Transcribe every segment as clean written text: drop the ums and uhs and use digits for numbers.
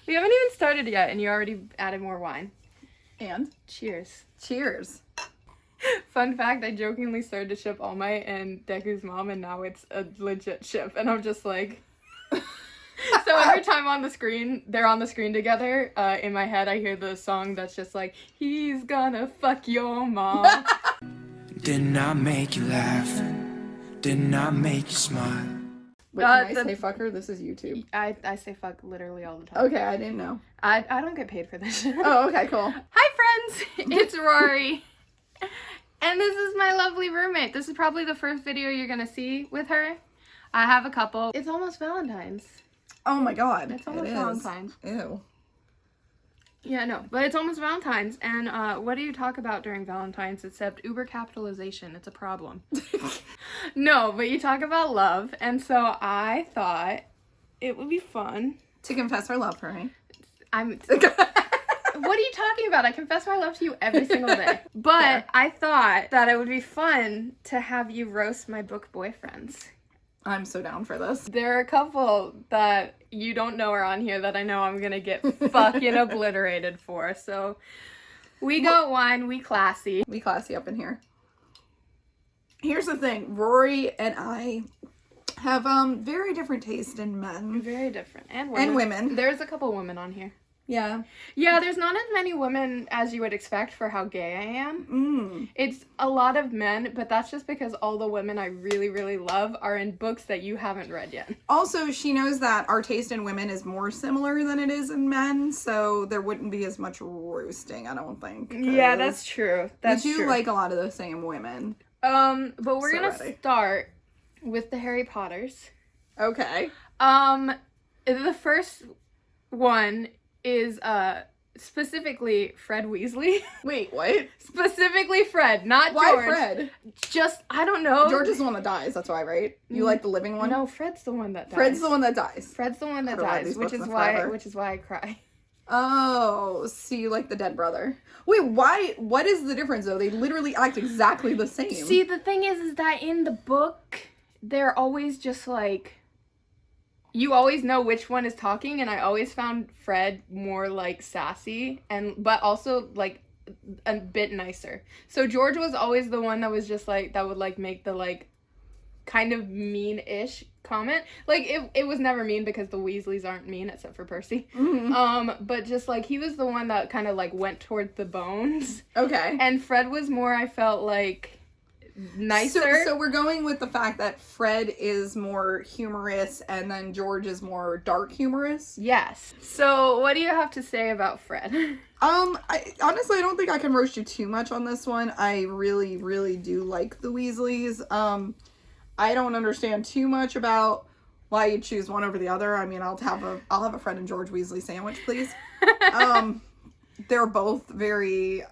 We haven't even started yet, and you already added more wine. And? Cheers. Cheers. Fun fact, I jokingly started to ship All Might and Deku's mom, and now it's a legit ship. And I'm just like... So every time on the screen, they're on the screen together, in my head I hear the song that's just like, he's gonna fuck your mom. Didn't I make you laugh? Didn't I make you smile? Wait, can I say fucker? This is YouTube. I say fuck literally all the time. Okay, I didn't know. I don't get paid for this shit. Oh, okay, cool. Hi friends, it's Rory. And this is my lovely roommate. This is probably the first video you're gonna see with her. I have a couple. It's almost Valentine's. Oh my god. It's almost Valentine's. Ew. Yeah, no, but it's almost Valentine's, and what do you talk about during Valentine's except Uber capitalization? It's a problem. No, but you talk about love, and so I thought it would be fun to confess our love for me. What are you talking about? I confess my love to you every single day. But yeah. I thought that it would be fun to have you roast my book boyfriends. I'm so down for this. There are a couple that you don't know are on here that I know I'm gonna get fucking obliterated for. So we got wine, we classy. We classy up in here. Here's the thing, Rory and I have very different taste in men. Very different. And women. There's a couple women on here. Yeah. Yeah, there's not as many women as you would expect for how gay I am. It's a lot of men, but that's just because all the women I really, really love are in books that you haven't read yet. Also, she knows that our taste in women is more similar than it is in men, so there wouldn't be as much roasting, I don't think. Yeah, that's true. We do like a lot of the same women. But we're gonna start with the Harry Potters. Okay. The first one is specifically Fred Weasley. Wait, what? Specifically Fred, not why George. Why Fred? Just, I don't know. George is the one that dies, that's why, right? You like the living one? No, Fred's the one that dies. Fred's the one that dies. Fred's the one that dies, which is why I cry. Oh, so you like the dead brother. Wait, why? What is the difference, though? They literally act exactly the same. See, the thing is that in the book, they're always just like... You always know which one is talking, and I always found Fred more, like, sassy, but also, like, a bit nicer. So George was always the one that was just, like, that would, like, make the, like, kind of mean-ish comment. Like, it was never mean because the Weasleys aren't mean, except for Percy. But just, like, he was the one that kind of, like, went towards the bones. Okay. And Fred was more, I felt, like... nicer. So we're going with the fact that Fred is more humorous and then George is more dark humorous. Yes. So what do you have to say about Fred? Honestly, I don't think I can roast you too much on this one. I really, really do like the Weasleys. I don't understand too much about why you choose one over the other. I mean, I'll have a Fred and George Weasley sandwich, please. They're both very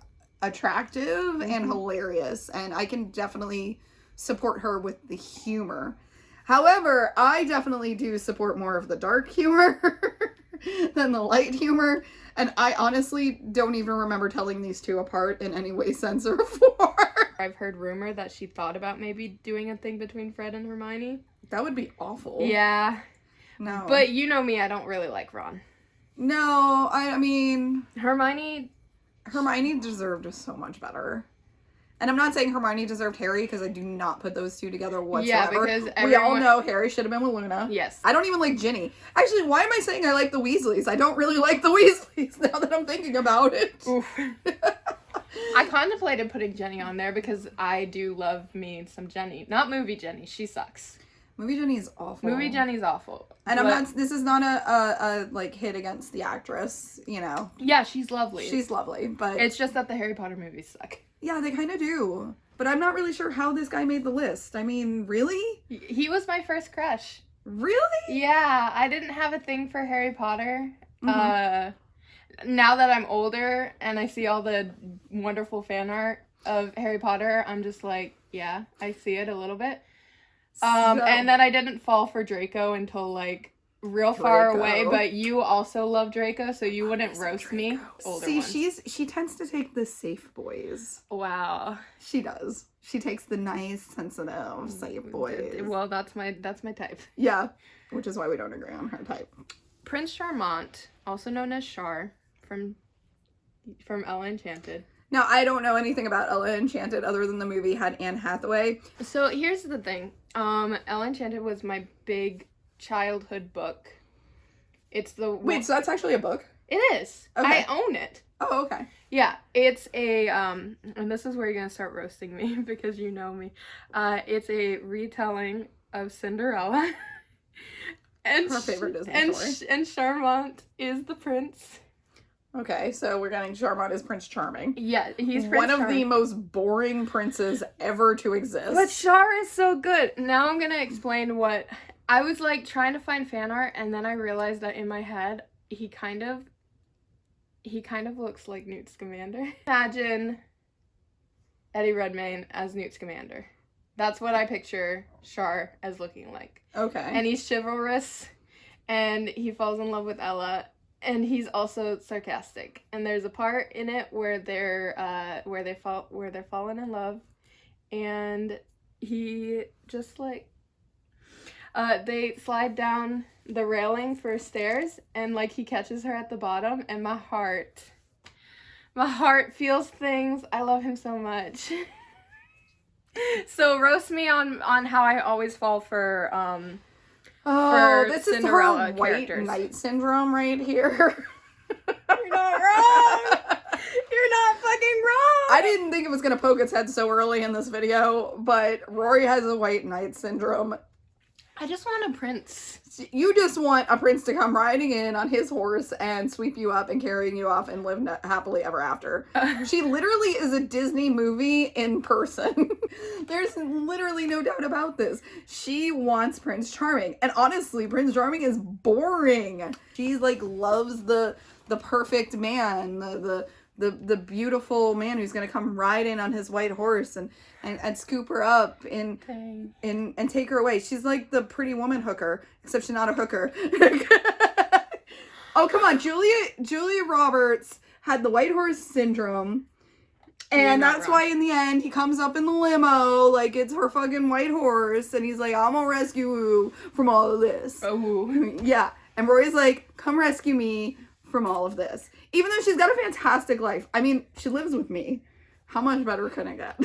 attractive and hilarious, and I can definitely support her with the humor. However, I definitely do support more of the dark humor than the light humor, and I honestly don't even remember telling these two apart in any way, sense, or form. I've heard rumor that she thought about maybe doing a thing between Fred and Hermione. That would be awful. Yeah. No. But you know me, I don't really like Ron. No, I mean... Hermione deserved so much better. And I'm not saying Hermione deserved Harry, because I do not put those two together whatsoever. Yeah, because we all know Harry should have been with Luna. Yes. I don't even like Ginny. Actually, why am I saying I like the Weasleys? I don't really like the Weasleys now that I'm thinking about it. Oof. I contemplated putting Jenny on there because I do love me some Jenny. Not movie Jenny. She sucks. Movie Jenny is awful. Movie Jenny's awful. And I'm not, this is not a like hit against the actress, you know. Yeah, she's lovely. She's lovely, but it's just that the Harry Potter movies suck. Yeah, they kind of do. But I'm not really sure how this guy made the list. I mean, really? He was my first crush. Really? Yeah, I didn't have a thing for Harry Potter. Now that I'm older and I see all the wonderful fan art of Harry Potter, I'm just like, yeah, I see it a little bit. And then I didn't fall for Draco until, like, real far away, but you also love Draco, so you wouldn't roast me. See, she tends to take the safe boys. Wow. She does. She takes the nice, sensitive, safe boys. Well, that's my type. Yeah, which is why we don't agree on her type. Prince Charmant, also known as Char, from Ella Enchanted. Now, I don't know anything about Ella Enchanted other than the movie had Anne Hathaway. So here's the thing. Ella Enchanted was my big childhood book. It's the Wait, so that's actually a book? It is. Okay. I own it. Oh, okay. Yeah, it's a and this is where you're gonna start roasting me because you know me. It's a retelling of Cinderella. And her favorite Disney story. And Charmant is the prince. Okay, so we're getting Charmant as Prince Charming. Yeah, he's Prince one of Charming. the most boring princes ever to exist. But Char is so good. Now I'm gonna explain what I was like trying to find fan art, and then I realized that in my head he kind of looks like Newt Scamander. Imagine Eddie Redmayne as Newt Scamander. That's what I picture Char as looking like. Okay. And he's chivalrous, and he falls in love with Ella, and he's also sarcastic. And there's a part in it where they're falling in love, and he just like they slide down the railing for stairs, and like he catches her at the bottom, and my heart feels things. I love him so much. So roast me on how I always fall for this Cinderella is her white characters. knight syndrome right here. You're not wrong. You're not fucking wrong. I didn't think it was gonna poke its head so early in this video, but Rory has a white knight syndrome. I just want a prince. You just want a prince to come riding in on his horse and sweep you up and carrying you off and live happily ever after. She literally is a Disney movie in person. There's literally no doubt about this. She wants Prince Charming. And honestly, Prince Charming is boring. She like loves the perfect man, the beautiful man who's gonna come ride in on his white horse and scoop her up and take her away. She's like the Pretty Woman hooker, except she's not a hooker. Oh, come on. Julia Roberts had the white horse syndrome. And that's why in the end he comes up in the limo like it's her fucking white horse, and he's like, I'm gonna rescue you from all of this. Oh. Yeah. And Rory's like, come rescue me from all of this. Even though she's got a fantastic life. I mean, she lives with me. How much better can I get?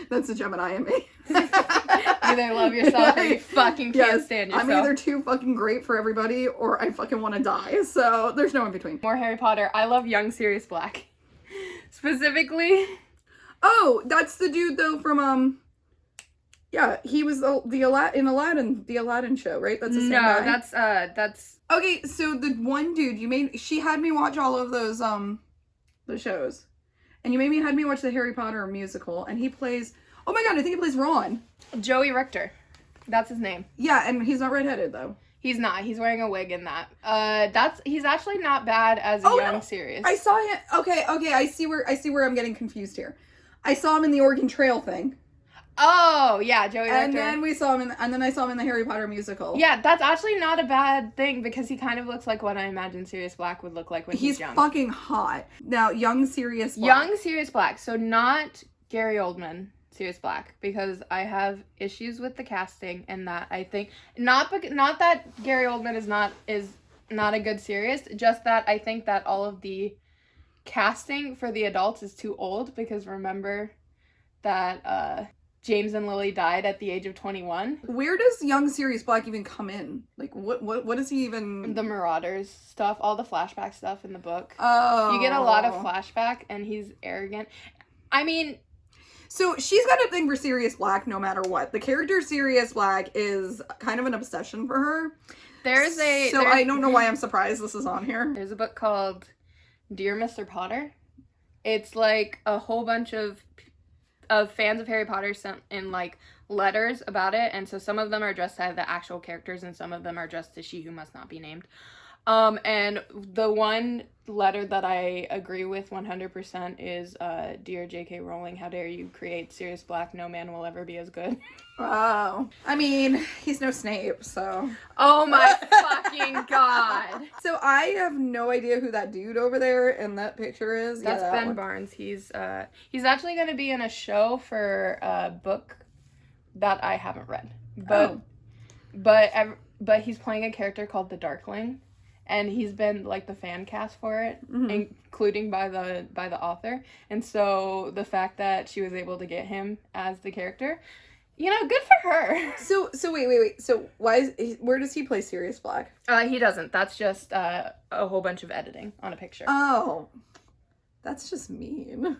That's a Gemini in me. Either love yourself or you fucking can't stand yourself. I'm either too fucking great for everybody or I fucking want to die. So there's no in between. More Harry Potter. I love young Sirius Black. Specifically. Oh, that's the dude though from yeah, he was in Aladdin, the Aladdin show, right? That's the same guy. No, that's Okay, so the one dude she had me watch all of those the shows. And you had me watch the Harry Potter musical, and he plays, oh my god, I think he plays Ron. Joey Richter. That's his name. Yeah, and he's not redheaded though. He's not. He's wearing a wig in that. He's actually not bad as a young Sirius. I saw him. Okay, I see where I'm getting confused here. I saw him in the Oregon Trail thing. Oh, yeah, Joey Richter. And then I saw him in the Harry Potter musical. Yeah, that's actually not a bad thing because he kind of looks like what I imagine Sirius Black would look like when he's young. He's fucking hot. Now, young Sirius Black. Young Sirius Black. So not Gary Oldman Sirius Black, because I have issues with the casting, and that I think not that Gary Oldman is not a good Sirius, just that I think that all of the casting for the adults is too old, because remember that James and Lily died at the age of 21. Where does young Sirius Black even come in? Like, what is he even? The Marauders stuff, all the flashback stuff in the book. Oh. You get a lot of flashback, and he's arrogant. I mean, so she's got a thing for Sirius Black no matter what. The character Sirius Black is kind of an obsession for her. I don't know why I'm surprised this is on here. There's a book called Dear Mr. Potter. It's like a whole bunch of fans of Harry Potter sent in like letters about it, and so some of them are addressed to the actual characters and some of them are addressed to she who must not be named. And the one letter that I agree with 100% is Dear J.K. Rowling, how dare you create Sirius Black? No man will ever be as good. Wow. I mean, he's no Snape, so. Oh my fucking god. So I have no idea who that dude over there in that picture is. That's Ben Barnes. He's actually going to be in a show for a book that I haven't read. But but he's playing a character called the Darkling, and he's been like the fan cast for it, including by the author. And so the fact that she was able to get him as the character, you know, good for her. So wait. So where does he play Sirius Black? He doesn't. That's just a whole bunch of editing on a picture. Oh, that's just mean.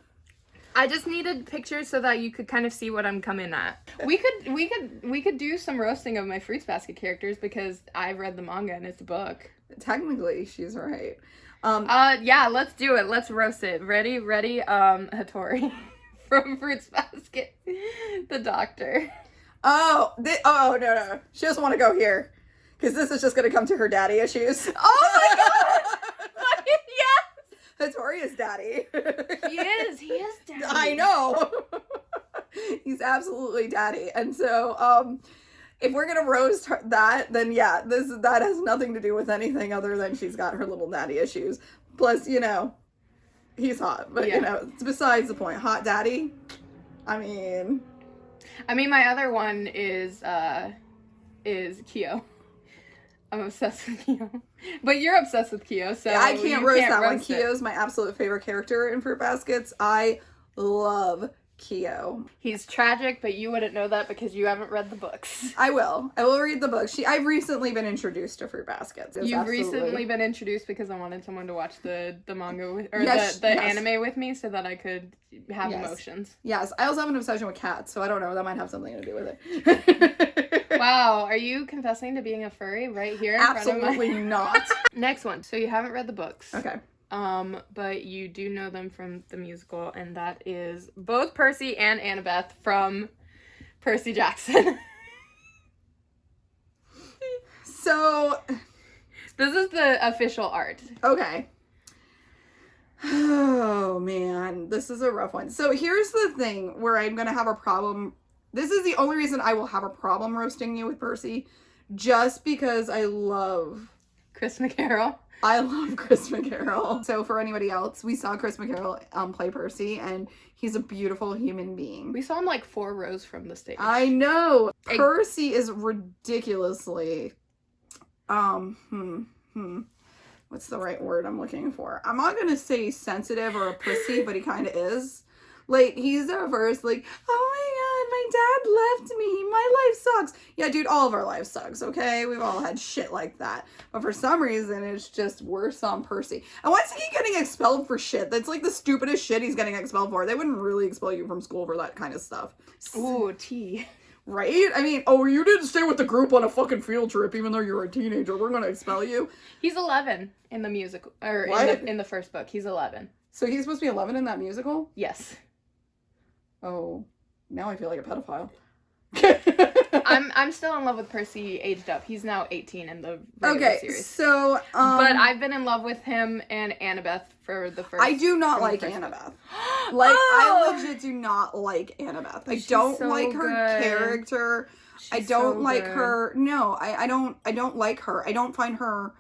I just needed pictures so that you could kind of see what I'm coming at. We could do some roasting of my Fruits Basket characters because I've read the manga and it's a book. Technically, she's right. Yeah, let's do it. Let's roast it. Ready? Hattori from Fruits Basket, the doctor. Oh, no. She doesn't want to go here because this is just going to come to her daddy issues. Oh my god! Yes! Hattori is daddy. He is daddy. I know. He's absolutely daddy. And so, if we're gonna roast that, then yeah, that has nothing to do with anything other than she's got her little daddy issues. Plus, you know, he's hot, but you know, it's besides the point. Hot daddy. I mean, my other one is Kyo. I'm obsessed with Kyo. But you're obsessed with Kyo, so I can't roast that one. it. Kyo's my absolute favorite character in Fruit Baskets. I love Kyo. He's tragic, but you wouldn't know that because you haven't read the books. I will read the book. I've recently been introduced to Fruit Baskets. You've recently been introduced because I wanted someone to watch the manga with, or the anime with me so that I could have emotions. Yes, I also have an obsession with cats, so I don't know, that might have something to do with it. Wow, are you confessing to being a furry right here in Absolutely front of not. Next one. So you haven't read the books. Okay. But you do know them from the musical, and that is both Percy and Annabeth from Percy Jackson. So, this is the official art. Okay. Oh, man. This is a rough one. So, here's the thing where I'm going to have a problem. This is the only reason I will have a problem roasting you with Percy. Just because I love Chris McCarroll. I love Chris McCarroll. So for anybody else, we saw Chris McCarroll play Percy, and he's a beautiful human being. We saw him like 4 rows from the stage. I know. Percy is ridiculously, what's the right word I'm looking for? I'm not gonna say sensitive or a pussy, but he kind of is. Like, he's at first like, oh my god, my dad left me. My life sucks. Yeah, dude, all of our lives sucks, okay? We've all had shit like that. But for some reason, it's just worse on Percy. And why is he getting expelled for shit? That's like the stupidest shit he's getting expelled for. They wouldn't really expel you from school for that kind of stuff. Ooh, tea. Right? I mean, oh, you didn't stay with the group on a fucking field trip even though you're a teenager. We're gonna expel you. He's 11 in the musical, or in the first book. He's 11. So he's supposed to be 11 in that musical? Yes. Oh, now I feel like a pedophile. I'm still in love with Percy aged up. He's now 18 in the regular series. So but I've been in love with him and Annabeth for the first. I do not like Annabeth. Like, I legit do not like Annabeth. I don't like her character. I don't like her. No, I don't like her. I don't find her.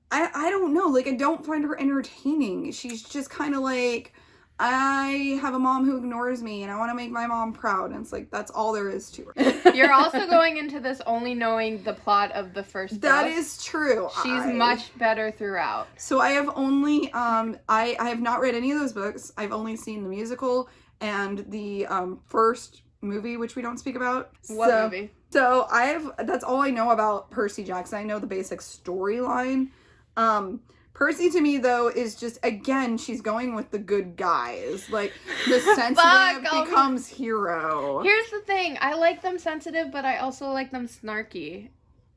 I don't know. Like, I don't find her entertaining. She's just kind of like, I have a mom who ignores me and I want to make my mom proud. And it's like, that's all there is to her. You're also going into this only knowing the plot of the first book. That is true. She's much better throughout. So I have only, I have not read any of those books. I've only seen the musical and the first movie, which we don't speak about. What movie? So that's all I know about Percy Jackson. I know the basic storyline. Percy to me though is just, again, she's going with the good guys. Like, the sensitive becomes hero. Here's the thing, I like them sensitive, but I also like them snarky.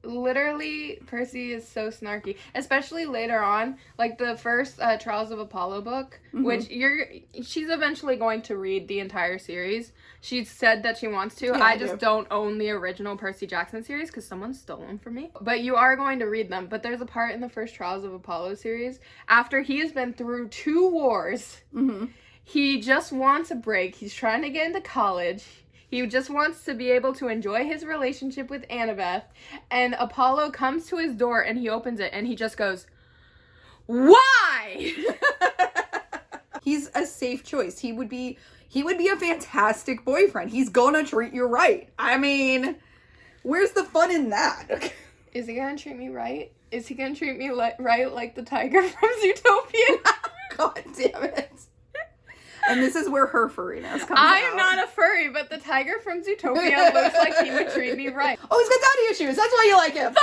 Literally, Percy is so snarky, especially later on, like the first Trials of Apollo book, which she's eventually going to read the entire series. She said that she wants to. Yeah, I just don't own the original Percy Jackson series because someone stole them from me. But you are going to read them. But there's a part in the first Trials of Apollo series after he has been through 2 wars. He just wants a break. He's trying to get into college. He just wants to be able to enjoy his relationship with Annabeth. And Apollo comes to his door and he opens it and he just goes, "Why?" He's a safe choice. He would be a fantastic boyfriend. He's gonna treat you right. I mean, where's the fun in that? Is he gonna treat me right? Is he gonna treat me right like the tiger from Zootopia? God damn it. And this is where her furriness comes I out. am not a furry, but the tiger from Zootopia looks like he would treat me right. Oh, he's got daddy issues. That's why you like him.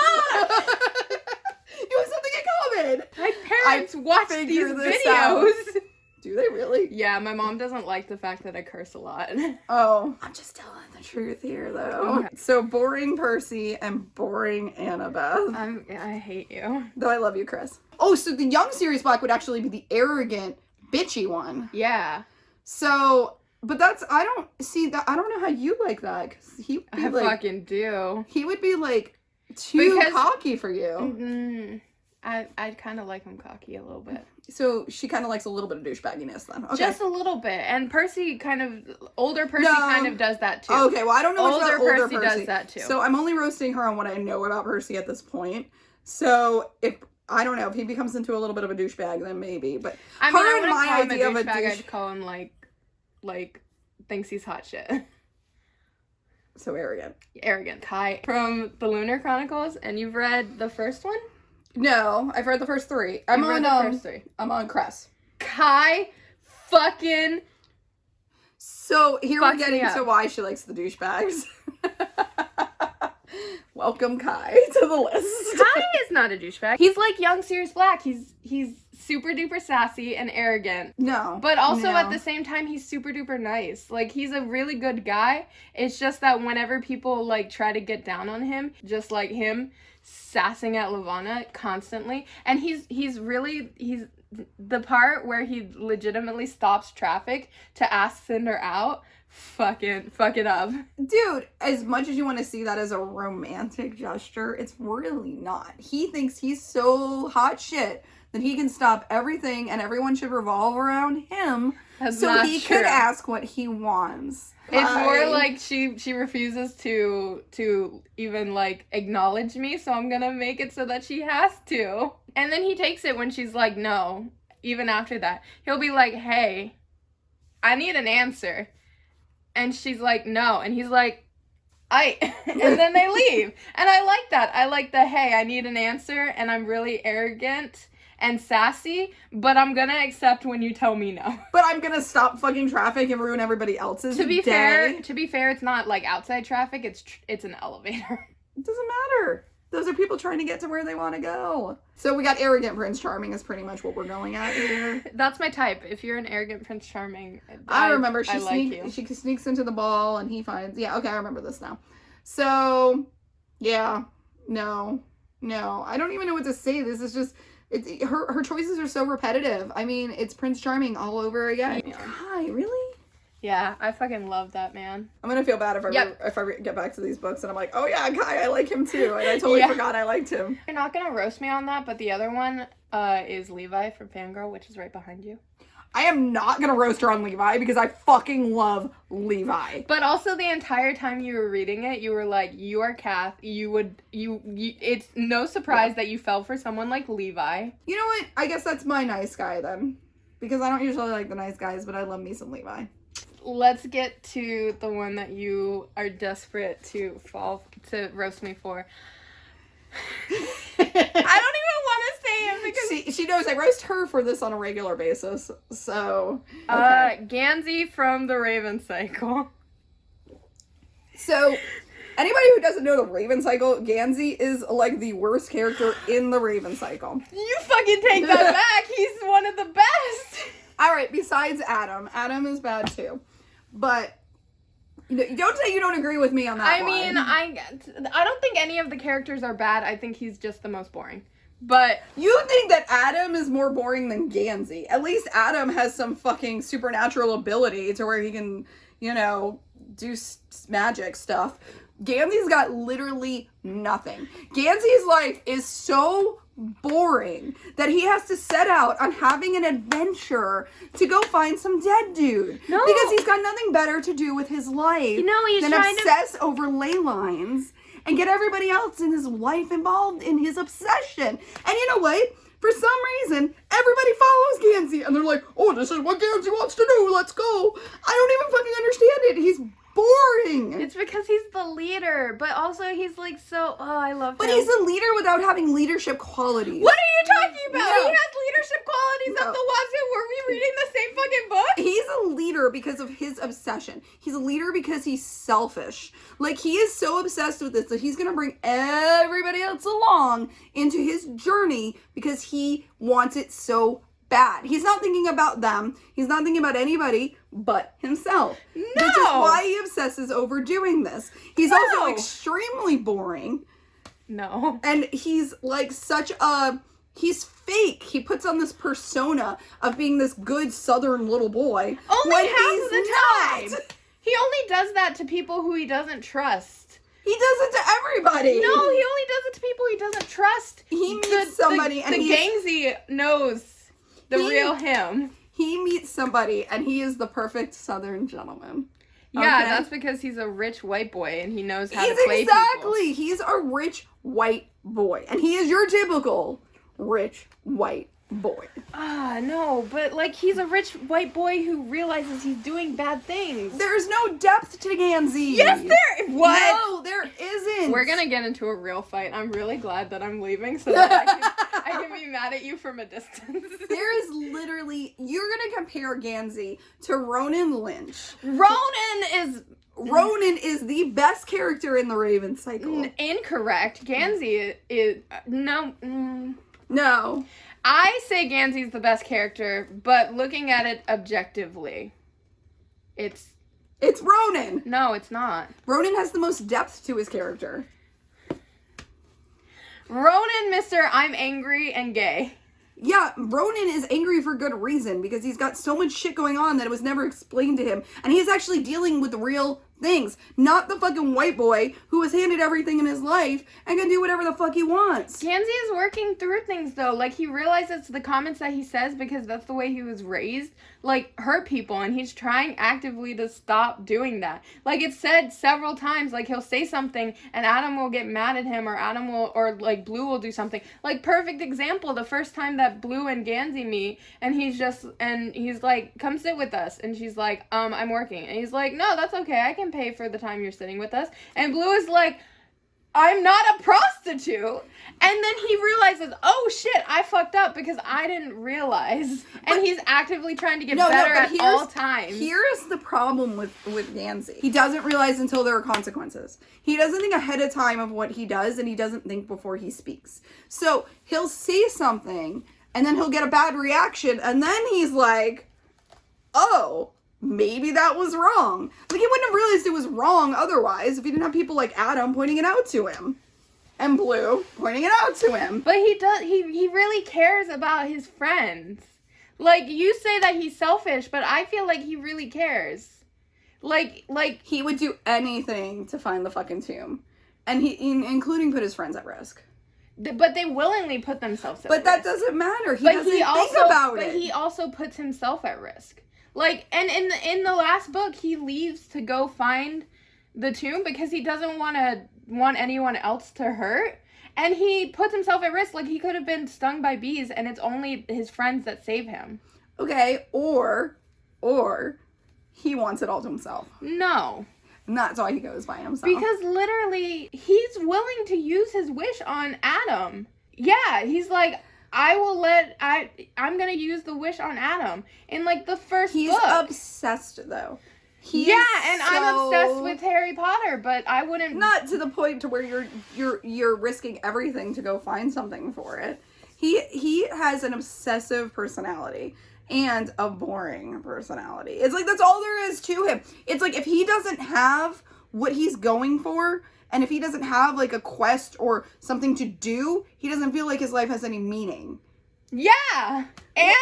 You have something in common. My parents watch these figured this videos. Do they really? Yeah, my mom doesn't like the fact that I curse a lot. Oh, I'm just telling the truth here, though. Okay. So boring Percy and boring Annabeth. I hate you. Though I love you, Chris. Oh, so the young Sirius Black would actually be the arrogant, bitchy one. Yeah. So, but that's, I don't see that. I don't know how you like that. Because he would be I like, fucking do. he would be like too Because- cocky for you. I kind of like him cocky a little bit. So she kind of likes a little bit of douchebagginess then. Okay. Just a little bit. And Percy older Percy No. kind of does that too. Okay, well, I don't know much about older Percy does that too. So I'm only roasting her on what I know about Percy at this point. So if, I don't know, if he becomes into a little bit of a douchebag, then maybe. But I mean, her I and wouldn't my call him idea a of a douchebag. douche, I'd call him like thinks he's hot shit. so arrogant. Arrogant. Kai from the Lunar Chronicles, and you've read the first one? No, I've read the first three. I'm You've on read the first three. I'm on Cress. Kai fucking So here we're Fucks me getting up. to why she likes the douchebags. Welcome Kai to the list. Kai is not a douchebag. He's like young Sirius Black. He's super duper sassy and arrogant. No. But also no. at the same time, he's super duper nice. Like, he's a really good guy. It's just that whenever people, like, try to get down on him, just like him sassing at Levana constantly. And he's the part where he legitimately stops traffic to ask Cinder out. Fuck it up. Dude, as much as you want to see that as a romantic gesture, it's really not. He thinks he's so hot shit that he can stop everything and everyone should revolve around him. That's so not he true. could ask what he wants. It's more Kai. like she refuses to even like acknowledge me, so I'm gonna make it so that she has to. And then he takes it when she's like, no. Even after that, he'll be like, hey, I need an answer. And she's like, no. And he's like, and then they leave. And I like that. I like the, hey, I need an answer and I'm really arrogant and sassy, but I'm gonna accept when you tell me no. But I'm gonna stop fucking traffic and ruin everybody else's To be day. fair, it's not like outside traffic, it's an elevator. It doesn't matter. Those are people trying to get to where they want to go. So we got arrogant Prince Charming is pretty much what we're going at here. That's my type. If you're an arrogant Prince Charming, I remember I like you. she sneaks into the ball and he finds, yeah, okay, I remember this now. So, yeah, no, I don't even know what to say. This is just, her choices are so repetitive. I mean, it's Prince Charming all over again. Yeah. Kai, really? Yeah, I fucking love that man. I'm gonna feel bad if I get back to these books and I'm like, oh yeah, Kai, I like him too. And I totally forgot I liked him. You're not gonna roast me on that, but the other one is Levi from Fangirl, which is right behind you. I am not gonna roast her on Levi because I fucking love Levi. But also the entire time you were reading it, you were like, you are Kath. It's no surprise that you fell for someone like Levi. You know what? I guess that's my nice guy then. Because I don't usually like the nice guys, but I love me some Levi. Let's get to the one that you are desperate to roast me for. I don't even want to say him because She knows I roast her for this on a regular basis. So, okay. Gansey from the Raven Cycle. So, anybody who doesn't know the Raven Cycle, Gansey is like the worst character in the Raven Cycle. You fucking take that back. He's one of the best. All right, besides Adam. Adam is bad too. But don't say you don't agree with me on that one. mean, I don't think any of the characters are bad. I think he's just the most boring. But you think that Adam is more boring than Gansey. At least Adam has some fucking supernatural ability to where he can, do magic stuff. Gansey's got literally nothing. Gansey's life is so boring that he has to set out on having an adventure to go find some dead dude. No. Because he's got nothing better to do with his life he's than trying obsess over ley lines and get everybody else in his life involved in his obsession. And you know what? For some reason, everybody follows Gansey and they're like, oh, this is what Gansey wants to do. Let's go. I don't even fucking understand it. He's boring. It's because he's the leader, but also he's like so. Oh, I love him. But he's a leader without having leadership qualities. What are you talking about? No. He has leadership qualities No. up the wazoo. Were we reading the same fucking book? He's a leader because of his obsession. He's a leader because he's selfish. Like, he is so obsessed with this that he's gonna bring everybody else along into his journey because he wants it so bad. He's not thinking about them. He's not thinking about anybody but himself. No. Which is why he obsesses over doing this. He's also extremely boring. No. And he's like he's fake. He puts on this persona of being this good southern little boy. Only when half he's of the time. not. He only does that to people who he doesn't trust. He does it to everybody. No, he only does it to people he doesn't trust. He meets somebody and the Gangsy knows the real him. He meets somebody and he is the perfect southern gentleman. Yeah, Okay? that's because he's a rich white boy and he knows how He's to play exactly. people. He's a rich white boy. And he is your typical rich white boy. No, but like he's a rich white boy who realizes he's doing bad things. There's no depth to Gansey. Yes, there. What? No, there isn't. We're gonna get into a real fight. I'm really glad that I'm leaving so that I can be mad at you from a distance. There is literally, you're gonna compare Gansey to Ronan Lynch. Ronan is the best character in the Raven cycle. incorrect. Gansey is no. No. I say Gansey's the best character, but looking at it objectively, it's Ronan. no, it's not. Ronan has the most depth to his character. Ronan, Mr. I'm angry and gay. Yeah, Ronan is angry for good reason because he's got so much shit going on that it was never explained to him. And he's actually dealing with real things, not the fucking white boy who was handed everything in his life and can do whatever the fuck he wants. Gansey is working through things though. Like he realizes the comments that he says because that's the way he was raised, like hurt people, and he's trying actively to stop doing that. Like it's said several times, like he'll say something and Adam will get mad at him, or like Blue will do something. Like perfect example, the first time that Blue and Gansey meet and he's like, come sit with us, and she's like, I'm working, and he's like, no, that's okay, I can pay for the time you're sitting with us. And Blue is like, I'm not a prostitute. And then he realizes, oh shit, I fucked up because I didn't realize. And he's actively trying to get better at all times. Here's the problem with Gansey. He doesn't realize until there are consequences. He doesn't think ahead of time of what he does, and he doesn't think before he speaks. So he'll say something, and then he'll get a bad reaction, and then he's like, oh, maybe that was wrong. Like, he wouldn't have realized it was wrong otherwise if he didn't have people like Adam pointing it out to him. And Blue pointing it out to him. But he really cares about his friends. Like, you say that he's selfish, but I feel like he really cares. Like he would do anything to find the fucking tomb. And including put his friends at risk. But they willingly put themselves at risk. But that doesn't matter. He doesn't think about it. But he also puts himself at risk. Like, and in the last book, he leaves to go find the tomb because he doesn't want anyone else to hurt. And he puts himself at risk. Like, he could have been stung by bees, and it's only his friends that save him. Okay, or he wants it all to himself. No. And that's why he goes by himself. Because literally, he's willing to use his wish on Adam. Yeah, he's like, I'm gonna use the wish on Adam. In like the first book. He's obsessed though. I'm obsessed with Harry Potter, but I wouldn't. Not to the point to where you're risking everything to go find something for it. He has an obsessive personality and a boring personality. It's like that's all there is to him. It's like if he doesn't have what he's going for, and if he doesn't have like a quest or something to do, he doesn't feel like his life has any meaning. Yeah. And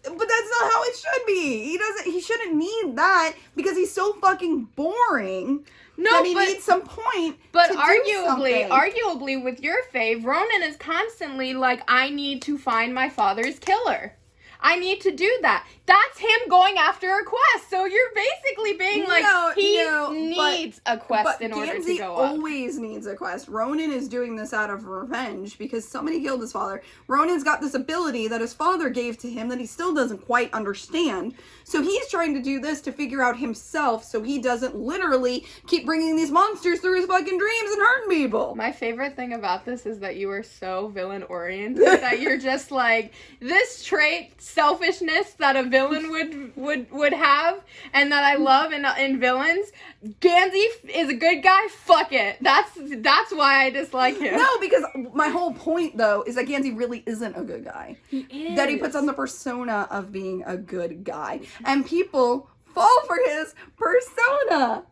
but that's not how it should be. He shouldn't need that because he's so fucking boring. No, that he needs some point. But to arguably with your fave, Ronan is constantly like, I need to find my father's killer. I need to do that. That's him going after a quest. So you're basically being like, he needs a quest in order to go up. Always needs a quest. Ronan is doing this out of revenge because somebody killed his father. Ronan's got this ability that his father gave to him that he still doesn't quite understand. So he's trying to do this to figure out himself so he doesn't literally keep bringing these monsters through his fucking dreams and hurting people. My favorite thing about this is that you are so villain-oriented that you're just like, this trait, selfishness, that a villain would have and that I love in villains, Gansey is a good guy, fuck it. That's why I dislike him. No, because my whole point, though, is that Gansey really isn't a good guy. He is. That he puts on the persona of being a good guy. And people fall for his persona.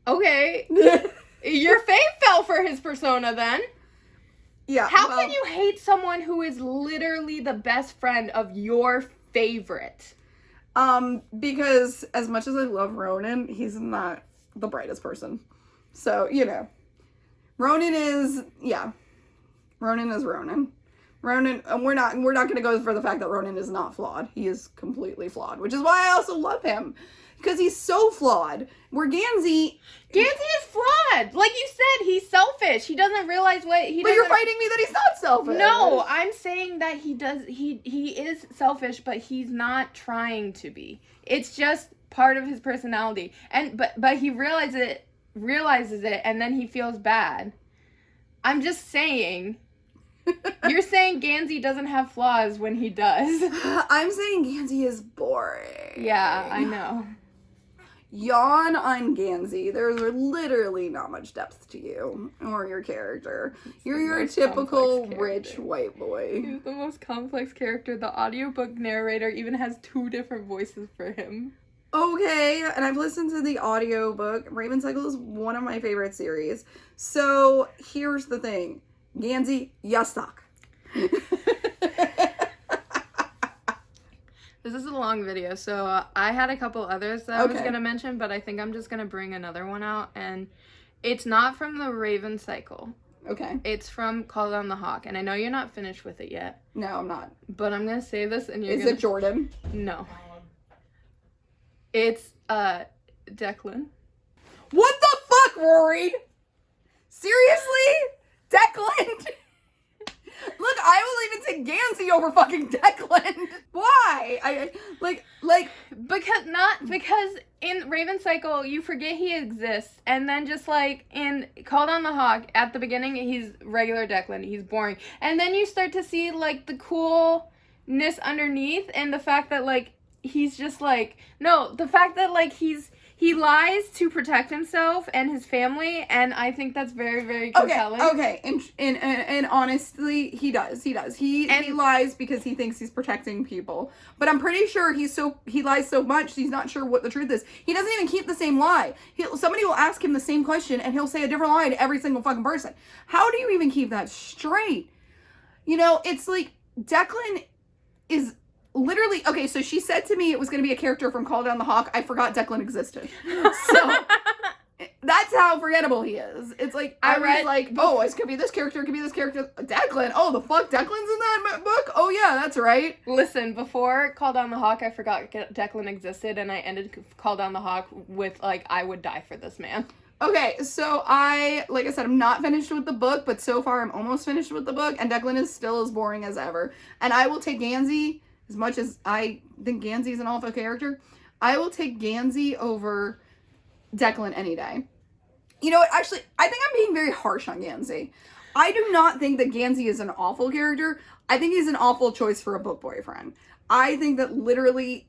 Okay. Your faith fell for his persona then. Yeah. How can you hate someone who is literally the best friend of your favorite? Because as much as I love Ronan, he's not the brightest person. So, Ronan is Ronan. Ronan, we're not going to go for the fact that Ronan is not flawed. He is completely flawed, which is why I also love him. Because he's so flawed. Where Gansey is flawed. Like you said, he's selfish. He doesn't realize what he does. But you're fighting me that he's not selfish. No, I'm saying that he is selfish, but he's not trying to be. It's just part of his personality. And but he realizes it and then he feels bad. I'm just saying. You're saying Gansey doesn't have flaws when he does. I'm saying Gansey is boring. Yeah, I know. Yawn on Gansey. There's literally not much depth to you or your character. You're your typical rich white boy. He's the most complex character. The audiobook narrator even has 2 different voices for him. Okay, and I've listened to the audiobook. Raven Cycle is one of my favorite series. So here's the thing. Gansey, you suck. This is a long video, so I had a couple others that I was going to mention, but I think I'm just going to bring another one out, and it's not from the Raven Cycle. Okay. It's from Call Down the Hawk, and I know you're not finished with it yet. No, I'm not. But I'm going to say this, and Is it Jordan? No. It's, Declan. What the fuck, Rory? Seriously? Declan? Look, I will even take Gansey over fucking Declan. Why? Because in Raven Cycle you forget he exists, and then just like in Call Down the Hawk at the beginning he's regular Declan, he's boring, and then you start to see like the coolness underneath, and the fact that like he's just like the fact that like he lies to protect himself and his family, and I think that's very, very compelling. Okay. And honestly, he does. He lies because he thinks he's protecting people. But I'm pretty sure he lies so much he's not sure what the truth is. He doesn't even keep the same lie. Somebody will ask him the same question and he'll say a different lie to every single fucking person. How do you even keep that straight? It's like Declan is literally, okay, so she said to me it was going to be a character from Call Down the Hawk. I forgot Declan existed. So, that's how forgettable he is. It's like, I was like, oh, it could be this character, it could be this character. Declan? Oh, the fuck? Declan's in that book? Oh, yeah, that's right. Listen, before Call Down the Hawk, I forgot Declan existed, and I ended Call Down the Hawk with, like, I would die for this man. Okay, so like I said, I'm not finished with the book, but so far I'm almost finished with the book, and Declan is still as boring as ever. And I will take Gansey. As much as I think Gansey is an awful character, I will take Gansey over Declan any day. You know what? Actually, I think I'm being very harsh on Gansey. I do not think that Gansey is an awful character. I think he's an awful choice for a book boyfriend. I think that literally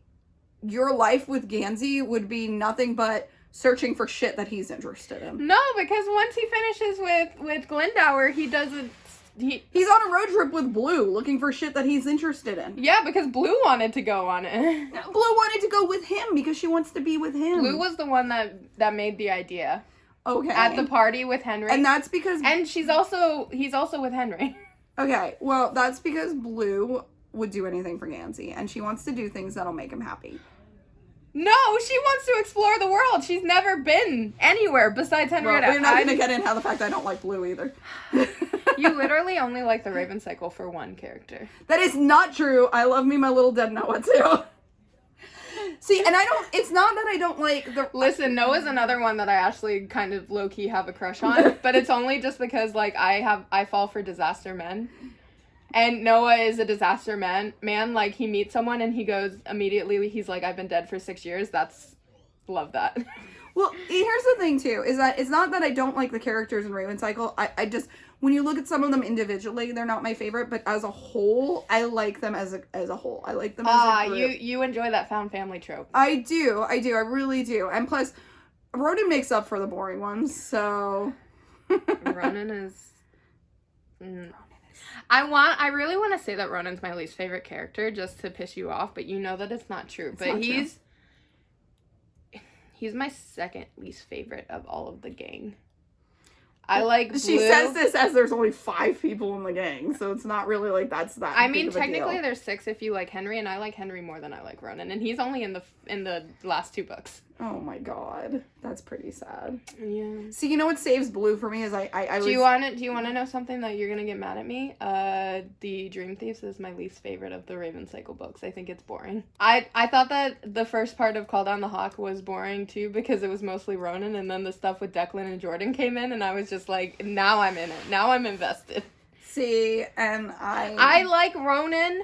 your life with Gansey would be nothing but searching for shit that he's interested in. No, because once he finishes with Glendower, he doesn't... He's on a road trip with Blue, looking for shit that he's interested in. Yeah, because Blue wanted to go on it. Blue wanted to go with him because she wants to be with him. Blue was the one that made the idea. Okay. At the party with Henry. And that's because... And he's also with Henry. Okay, well, that's because Blue would do anything for Gansey, and she wants to do things that'll make him happy. No, she wants to explore the world. She's never been anywhere besides Henrietta. Well, we're not going to get in how the fact I don't like Blue either. You literally only like the Raven Cycle for one character. That is not true. I love me my little dead Noah too. See, and it's not that I don't like the... Listen, Noah's another one that I actually kind of low-key have a crush on, but it's only just because, like, I fall for disaster men. And Noah is a disaster man. Like, he meets someone and he goes immediately, he's like, I've been dead for 6 years. Love that. Well, here's the thing, too, is that it's not that I don't like the characters in Raven Cycle. I just, when you look at some of them individually, they're not my favorite, but as a whole, I like them as a whole. I like them as a group. You enjoy that found family trope. I do. I really do. And plus, Ronan makes up for the boring ones, so... Ronan is... I really want to say that Ronan's my least favorite character just to piss you off, but you know that it's not true. But he's my second least favorite of all of the gang. I like Blue. She says this as there's only 5 people in the gang, so it's not really like that's that. I mean, technically there's 6 if you like Henry, and I like Henry more than I like Ronan, and he's only in the last 2 books. Oh my god, that's pretty sad. Yeah. See, you know what saves Blue for me is Do you want to know something that you're gonna get mad at me? The Dream Thieves is my least favorite of the Raven Cycle books. I think it's boring. I thought that the first part of Call Down the Hawk was boring too because it was mostly Ronan, and then the stuff with Declan and Jordan came in, and I was just like, now I'm in it. Now I'm invested. See, and I like Ronan.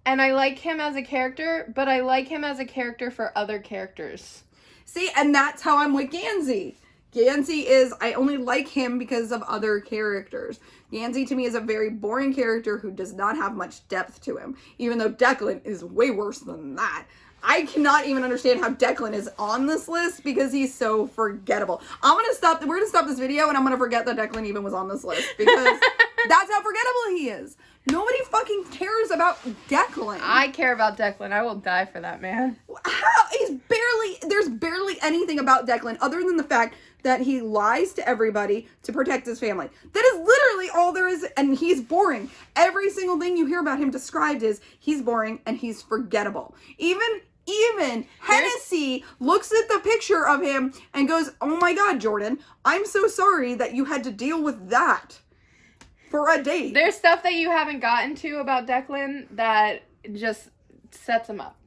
And I like him as a character, but I like him as a character for other characters. See, and that's how I'm with Gansey. Gansey is, I only like him because of other characters. Gansey to me is a very boring character who does not have much depth to him, even though Declan is way worse than that. I cannot even understand how Declan is on this list because he's so forgettable. We're gonna stop this video and I'm gonna forget that Declan even was on this list because that's how forgettable he is. Nobody fucking cares about Declan. I care about Declan. I will die for that man. How? There's barely anything about Declan other than the fact that he lies to everybody to protect his family. That is literally all there is, and he's boring. Every single thing you hear about him described is he's boring and he's forgettable. Even Hennessy looks at the picture of him and goes, oh my god, Jordan, I'm so sorry that you had to deal with that for a date. There's stuff that you haven't gotten to about Declan that just sets him up.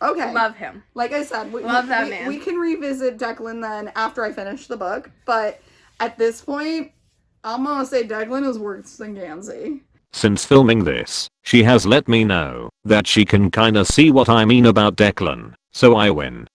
Okay. Love him. Like I said, Love that man. We can revisit Declan then after I finish the book, but at this point, I'm gonna say Declan is worse than Gansey. Since filming this, she has let me know that she can kinda see what I mean about Declan, so I win.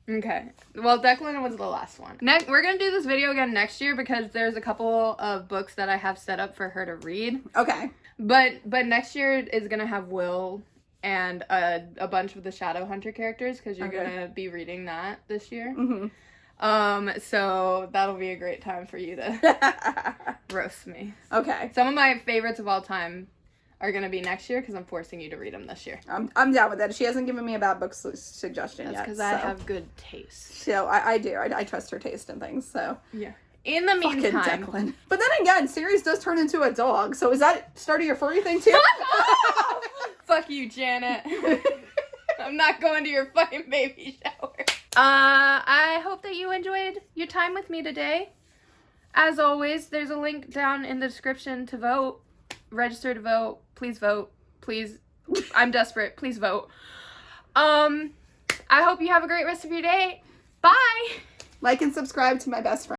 Okay. Well, Declan was the last one. We're gonna do this video again next year because there's a couple of books that I have set up for her to read. Okay. But next year is gonna have Will and a bunch of the Shadowhunter characters because you're gonna be reading that this year. Mm-hmm. So that'll be a great time for you to roast me. Okay. Some of my favorites of all time are gonna be next year because I'm forcing you to read them this year. I'm down with that. She hasn't given me a bad book suggestion yet. That's because I have good taste. So I do. I trust her taste in things. So yeah. In the meantime, Declan. But then again, Sirius does turn into a dog. So is that starting your furry thing too? Fuck you, Janet. I'm not going to your fucking baby shower. I hope that you enjoyed your time with me today. As always, there's a link down in the description to vote. Register to vote. Please vote. Please. I'm desperate. Please vote. I hope you have a great rest of your day. Bye. Like and subscribe to my best friend.